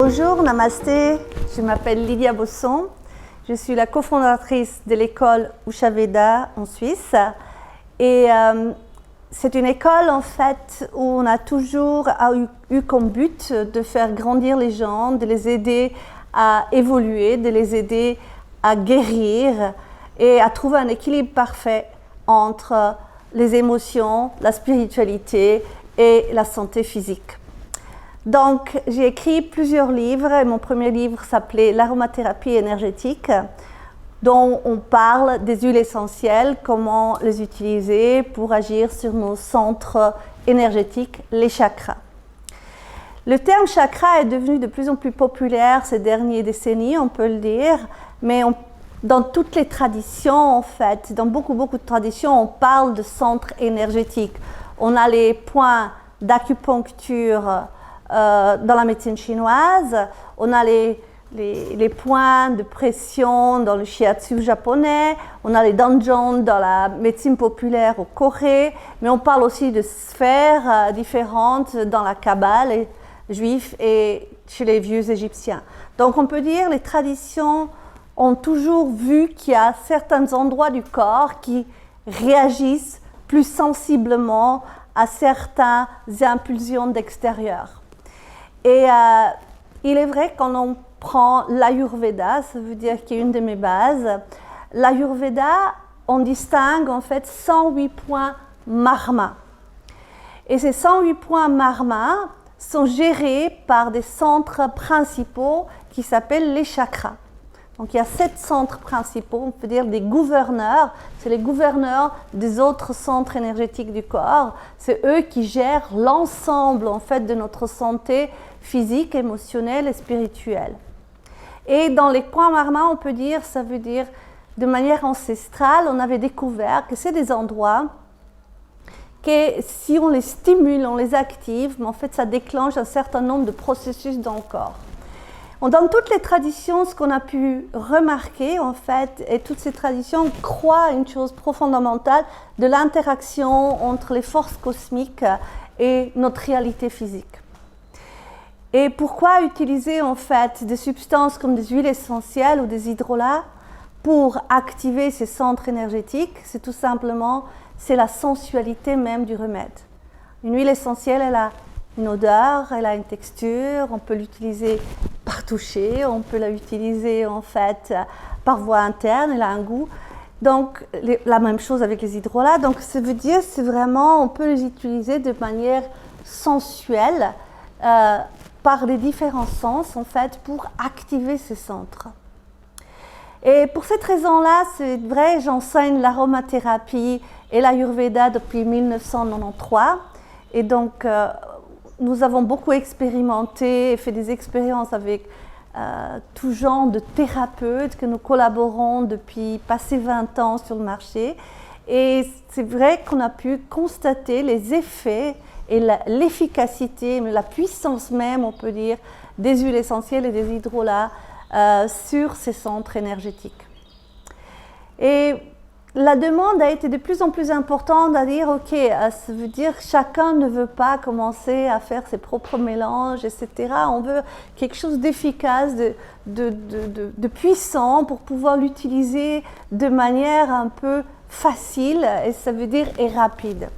Bonjour, namasté, je m'appelle Lydia Bosson, je suis la cofondatrice de l'école Usha Veda en Suisse et c'est une école en fait où on a toujours eu comme but de faire grandir les gens, de les aider à évoluer, de les aider à guérir et à trouver un équilibre parfait entre les émotions, la spiritualité et la santé physique. Donc, j'ai écrit plusieurs livres et mon premier livre s'appelait L'aromathérapie énergétique, dont on parle des huiles essentielles, comment les utiliser pour agir sur nos centres énergétiques, les chakras. Le terme chakra est devenu de plus en plus populaire ces dernières décennies, on peut le dire, mais dans toutes les traditions, en fait, dans beaucoup de traditions, on parle de centres énergétiques. On a les points d'acupuncture dans la médecine chinoise, on a les points de pression dans le shiatsu japonais, on a les danjons dans la médecine populaire au Corée, mais on parle aussi de sphères différentes dans la Kabbale juive et chez les vieux Égyptiens. Donc on peut dire que les traditions ont toujours vu qu'il y a certains endroits du corps qui réagissent plus sensiblement à certaines impulsions d'extérieur. Et il est vrai quand on prend l'Ayurveda, ça veut dire qu'il y a une de mes bases, l'Ayurveda, on distingue en fait 108 points Marma. Et ces 108 points Marma sont gérés par des centres principaux qui s'appellent les chakras. Donc il y a 7 centres principaux, on peut dire des gouverneurs, c'est les gouverneurs des autres centres énergétiques du corps, c'est eux qui gèrent l'ensemble en fait de notre santé physique, émotionnelle et spirituelle. Et dans les points Marma, on peut dire, ça veut dire de manière ancestrale, on avait découvert que c'est des endroits que si on les stimule, on les active, mais en fait ça déclenche un certain nombre de processus dans le corps. Dans toutes les traditions, ce qu'on a pu remarquer, en fait, et toutes ces traditions croient à une chose fondamentale de l'interaction entre les forces cosmiques et notre réalité physique. Et pourquoi utiliser, en fait, des substances comme des huiles essentielles ou des hydrolats pour activer ces centres énergétiques? C'est tout simplement, c'est la sensualité même du remède. Une huile essentielle, elle a une odeur, elle a une texture, on peut l'utiliser par toucher, on peut l'utiliser en fait par voie interne, elle a un goût. Donc la même chose avec les hydrolats. Donc ça veut dire c'est vraiment on peut les utiliser de manière sensuelle par les différents sens en fait pour activer ces centres. Et pour cette raison-là, c'est vrai, j'enseigne l'aromathérapie et l'Ayurveda depuis 1993 et donc nous avons beaucoup expérimenté et fait des expériences avec tout genre de thérapeutes que nous collaborons depuis passé 20 ans sur le marché. Et c'est vrai qu'on a pu constater les effets et l'efficacité, mais la puissance même, on peut dire, des huiles essentielles et des hydrolats sur ces centres énergétiques. Et la demande a été de plus en plus importante à dire, ok, ça veut dire que chacun ne veut pas commencer à faire ses propres mélanges, etc. On veut quelque chose d'efficace, de puissant pour pouvoir l'utiliser de manière un peu facile, et ça veut dire et rapide.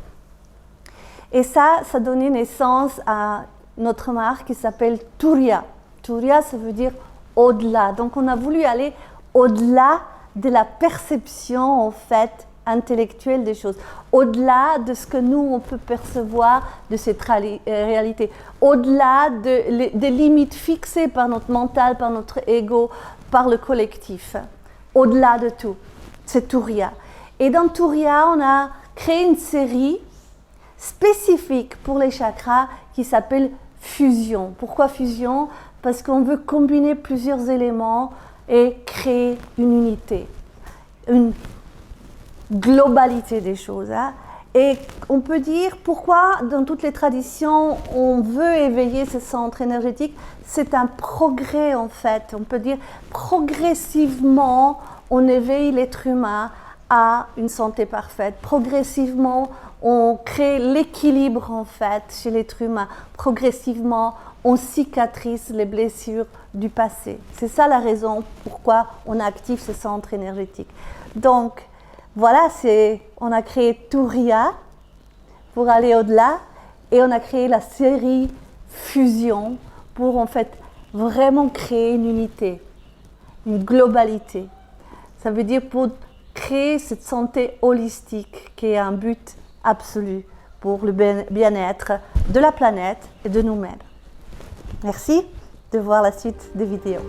Et ça donnait naissance à notre marque qui s'appelle Turiya. Turiya, ça veut dire au-delà. Donc on a voulu aller au-delà de la perception en fait intellectuelle des choses, au-delà de ce que nous on peut percevoir de cette réalité, au-delà des limites fixées par notre mental, par notre ego, par le collectif, au-delà de tout, c'est Turiya. Et dans Turiya, on a créé une série spécifique pour les chakras qui s'appelle Fusion. Pourquoi Fusion? Parce qu'on veut combiner plusieurs éléments et créer une unité, une globalité des choses. Hein. Et on peut dire pourquoi dans toutes les traditions on veut éveiller ce centre énergétique, c'est un progrès en fait. On peut dire progressivement on éveille l'être humain à une santé parfaite. Progressivement on crée l'équilibre en fait chez l'être humain. Progressivement, on cicatrise les blessures du passé. C'est ça la raison pourquoi on active ce centre énergétique. Donc, voilà, on a créé Turiya pour aller au-delà et on a créé la série Fusion pour en fait vraiment créer une unité, une globalité. Ça veut dire pour créer cette santé holistique qui est un but absolu pour le bien-être de la planète et de nous-mêmes. Merci de voir la suite des vidéos.